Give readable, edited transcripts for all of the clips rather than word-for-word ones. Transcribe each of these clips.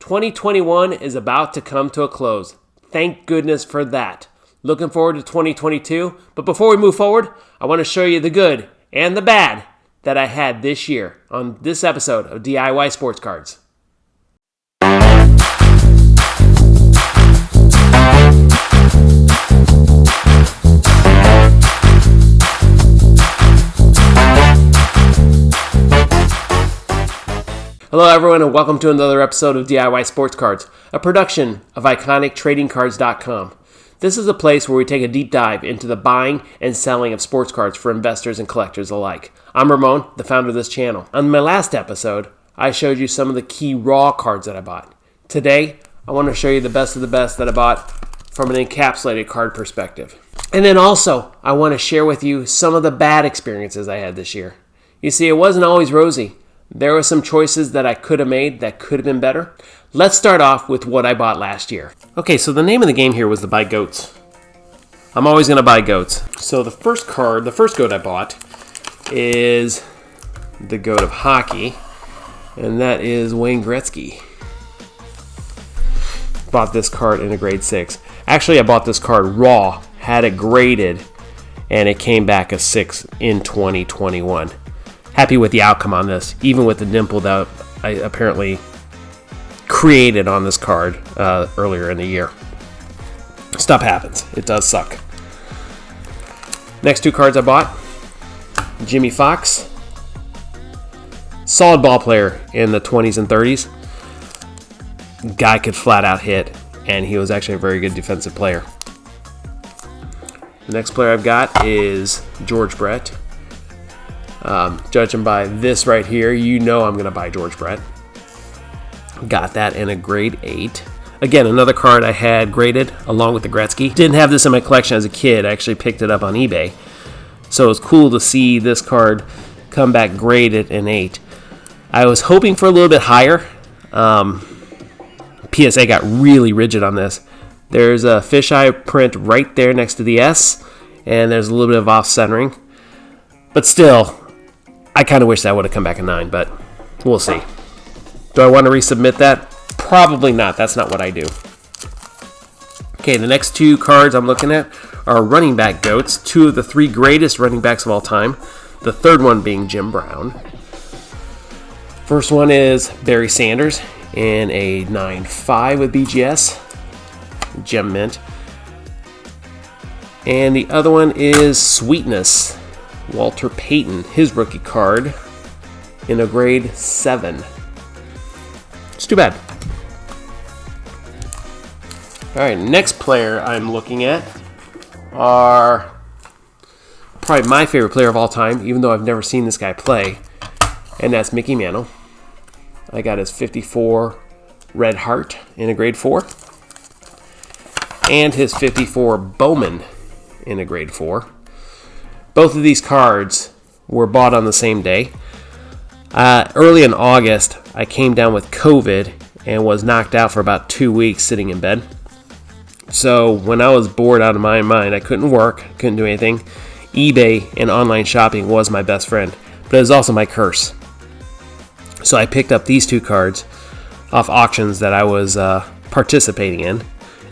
2021 is about to come to a close. Thank goodness for that. Looking forward to 2022, but before we move forward, I want to show you the good and the bad that I had this year on this episode of DIY Sports Cards. Hello everyone and welcome to another episode of DIY Sports Cards, a production of IconicTradingCards.com. This is a place where we take a deep dive into the buying and selling of sports cards for investors and collectors alike. I'm Ramon, the founder of this channel. On my last episode, I showed you some of the key raw cards that I bought. Today, I want to show you the best of the best that I bought from an encapsulated card perspective. And then also, I want to share with you some of the bad experiences I had this year. You see, it wasn't always rosy. There were some choices that I could have made that could have been better. Let's start off with what I bought last year. Okay, so the name of the game here was to buy goats. I'm always going to buy goats. So the first goat I bought is the goat of hockey, and that is Wayne Gretzky. Bought this card in a grade 6. Actually, I bought this card raw, had it graded, and it came back a 6 in 2021. Happy with the outcome on this, even with the dimple that I apparently created on this card earlier in the year. Stuff happens. It does suck. Next two cards I bought. Jimmy Fox. Solid ball player in the 20s and 30s. Guy could flat out hit, and he was actually a very good defensive player. The next player I've got is George Brett. Judging by this right here, you know I'm going to buy George Brett. Got that in a grade 8. Again, another card I had graded along with the Gretzky. Didn't have this in my collection as a kid. I actually picked it up on eBay. So it was cool to see this card come back graded in 8. I was hoping for a little bit higher. PSA got really rigid on this. There's a fisheye print right there next to the S, and there's a little bit of off-centering. But still, I kind of wish that would have come back a 9, but we'll see. Do I want to resubmit that? Probably not. That's not what I do. Okay, the next two cards I'm looking at are running back goats, two of the three greatest running backs of all time. The third one being Jim Brown. First one is Barry Sanders in a 9.5 with BGS, gem mint. And the other one is Sweetness, Walter Payton, his rookie card in a grade 7. It's too bad. All right, next player I'm looking at are probably my favorite player of all time, even though I've never seen this guy play, and that's Mickey Mantle. I got his 54 Red Heart in a grade 4, and his 54 Bowman in a grade 4. Both of these cards were bought on the same day. Early in August, I came down with COVID and was knocked out for about 2 weeks sitting in bed. So when I was bored out of my mind, I couldn't work, couldn't do anything. eBay and online shopping was my best friend, but it was also my curse. So I picked up these two cards off auctions that I was participating in.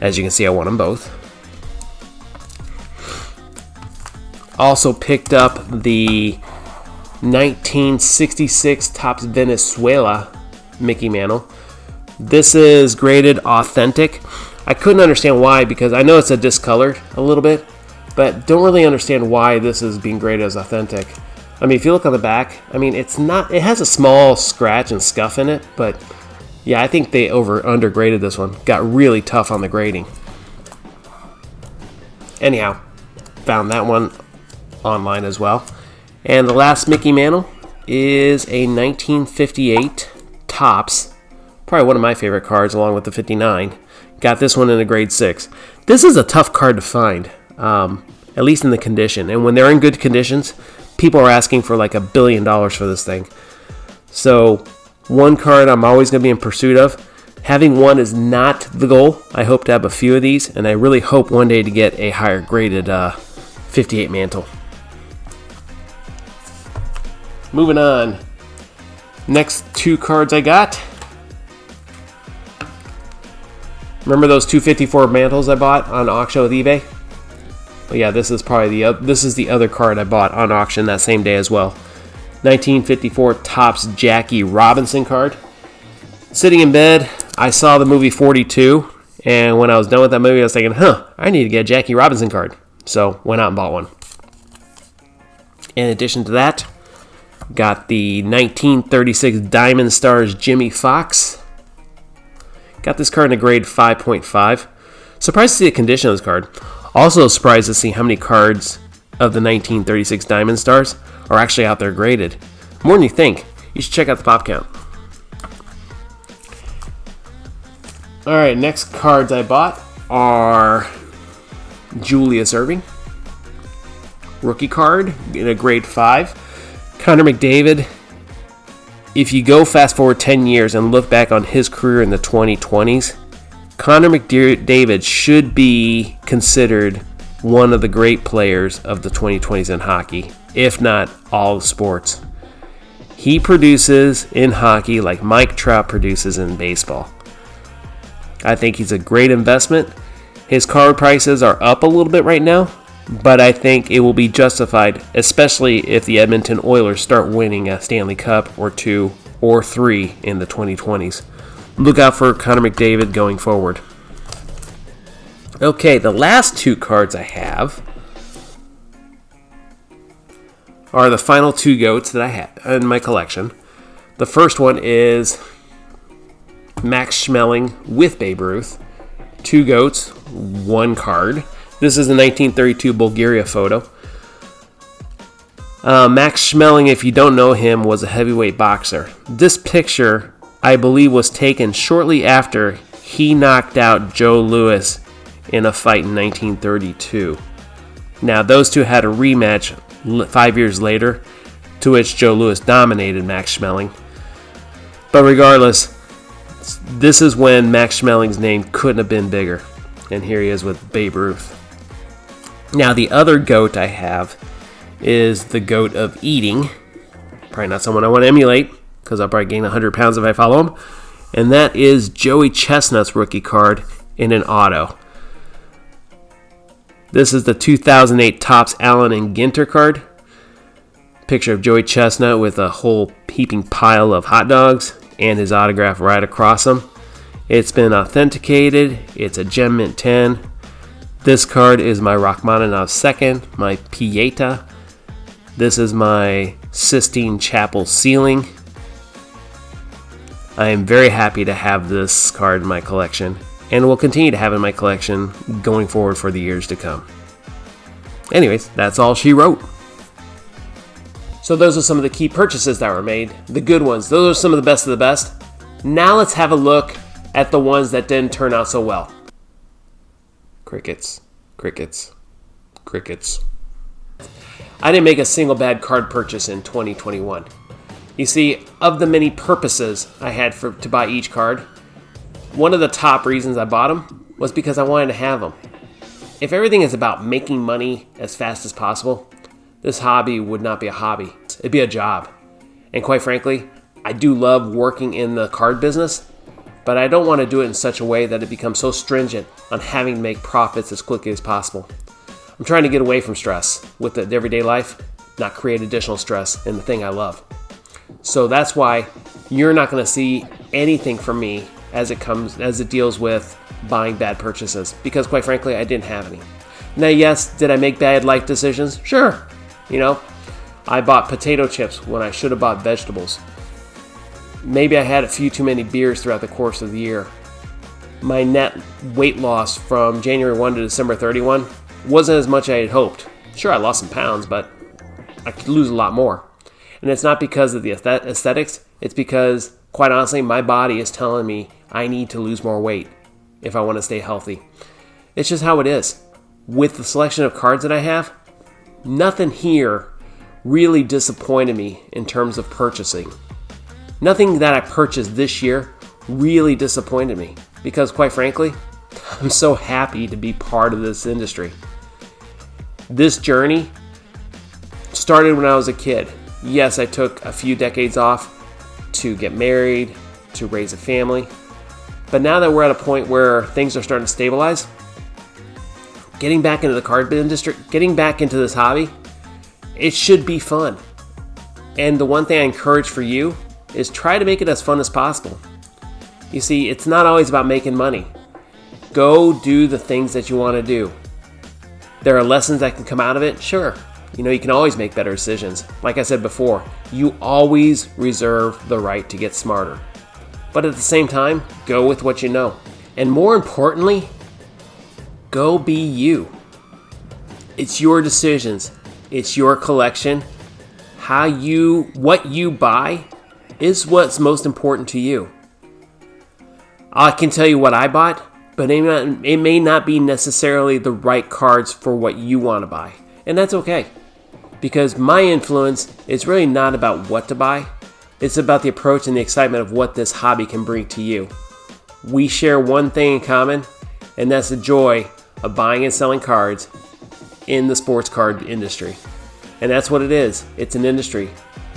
As you can see, I won them both. Also picked up the 1966 Topps Venezuela Mickey Mantle. This is graded authentic. I couldn't understand why, because I know it's a discolored a little bit, but don't really understand why this is being graded as authentic. I mean, if you look on the back, I mean, it has a small scratch and scuff in it, but yeah, I think they undergraded this one. Got really tough on the grading. Anyhow, found that one online as well. And the last Mickey Mantle is a 1958 Topps, probably one of my favorite cards along with the 59. Got this one in a grade 6. This is a tough card to find, at least in the condition. And when they're in good conditions, people are asking for like $1 billion for this thing. So one card I'm always going to be in pursuit of. Having one is not the goal. I hope to have a few of these, and I really hope one day to get a higher graded 58 Mantle. Moving on. Next two cards I got Remember those 254 Mantles I bought on auction with eBay? Well, yeah, this is probably the other card I bought on auction that same day as well. 1954 Topps Jackie Robinson card. Sitting in bed, I saw the movie 42, and when I was done with that movie, I was thinking, I need to get a Jackie Robinson card. So, went out and bought one. In addition to that, got the 1936 Diamond Stars Jimmy Fox. Got this card in a grade 5.5. Surprised to see the condition of this card. Also surprised to see how many cards of the 1936 Diamond Stars are actually out there graded. More than you think. You should check out the pop count. Alright, next cards I bought are Julius Irving. Rookie card in a grade 5. Connor Mcdavid. If you go fast forward 10 years and look back on his career in the 2020s, Connor McDavid should be considered one of the great players of the 2020s in hockey, if not all sports. He produces in hockey like Mike Trout produces in baseball. I think he's a great investment. His card prices are up a little bit right now, but I think it will be justified, especially if the Edmonton Oilers start winning a Stanley Cup or 2 or 3 in the 2020s. Look out for Connor McDavid going forward. Okay, the last 2 cards I have are the final 2 GOATs that I have in my collection. The first one is Max Schmeling with Babe Ruth. 2 GOATs, 1 card. This is a 1932 Bulgaria photo. Max Schmeling, if you don't know him, was a heavyweight boxer. This picture, I believe, was taken shortly after he knocked out Joe Louis in a fight in 1932. Now, those two had a rematch 5 years later, to which Joe Louis dominated Max Schmeling. But regardless, this is when Max Schmeling's name couldn't have been bigger. And here he is with Babe Ruth. Now, the other GOAT I have is the GOAT of eating. Probably not someone I want to emulate, because I'll probably gain 100 pounds if I follow him. And that is Joey Chestnut's rookie card in an auto. This is the 2008 Topps Allen and Ginter card. Picture of Joey Chestnut with a whole heaping pile of hot dogs and his autograph right across him. It's been authenticated. It's a Gem Mint 10. This card is my Rachmaninoff second, my Pieta. This is my Sistine Chapel ceiling. I am very happy to have this card in my collection, and will continue to have in my collection going forward for the years to come. Anyways, that's all she wrote. So those are some of the key purchases that were made, the good ones. Those are some of the best of the best. Now let's have a look at the ones that didn't turn out so well. Crickets, crickets, crickets. I didn't make a single bad card purchase in 2021. You see, of the many purposes I had to buy each card, one of the top reasons I bought them was because I wanted to have them. If everything is about making money as fast as possible, this hobby would not be a hobby. It'd be a job. And quite frankly, I do love working in the card business, but I don't want to do it in such a way that it becomes so stringent on having to make profits as quickly as possible. I'm trying to get away from stress with the everyday life, not create additional stress in the thing I love. So that's why you're not going to see anything from me as it deals with buying bad purchases, because quite frankly, I didn't have any. Now, yes, did I make bad life decisions? Sure. I bought potato chips when I should have bought vegetables. Maybe I had a few too many beers throughout the course of the year. My net weight loss from January 1 to December 31 wasn't as much as I had hoped. Sure, I lost some pounds, but I could lose a lot more. And it's not because of the aesthetics. It's because, quite honestly, my body is telling me I need to lose more weight if I want to stay healthy. It's just how it is. With the selection of cards that I have, nothing here really disappointed me in terms of purchasing. Nothing that I purchased this year really disappointed me because, quite frankly, I'm so happy to be part of this industry. This journey started when I was a kid. Yes, I took a few decades off to get married, to raise a family, But now that we're at a point where things are starting to stabilize, getting back into the card industry, getting back into this hobby, it should be fun. And the one thing I encourage for you is try to make it as fun as possible. You see, it's not always about making money. Go do the things that you want to do. There are lessons that can come out of it, sure. You can always make better decisions. Like I said before, you always reserve the right to get smarter. But at the same time, go with what you know. And more importantly, go be you. It's your decisions. It's your collection. What you buy is what's most important to you. I can tell you what I bought, but it may not be necessarily the right cards for what you want to buy. And that's okay. Because my influence is really not about what to buy. It's about the approach and the excitement of what this hobby can bring to you. We share one thing in common, and that's the joy of buying and selling cards in the sports card industry. And that's what it is. It's an industry,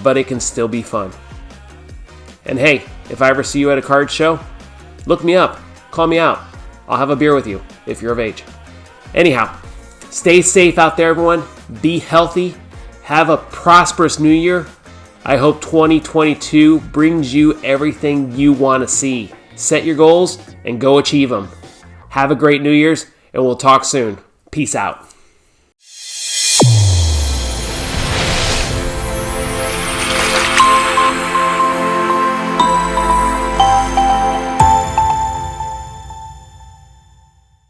but it can still be fun. And hey, if I ever see you at a card show, look me up, call me out. I'll have a beer with you if you're of age. Anyhow, stay safe out there, everyone. Be healthy. Have a prosperous new year. I hope 2022 brings you everything you want to see. Set your goals and go achieve them. Have a great New Year's, and we'll talk soon. Peace out.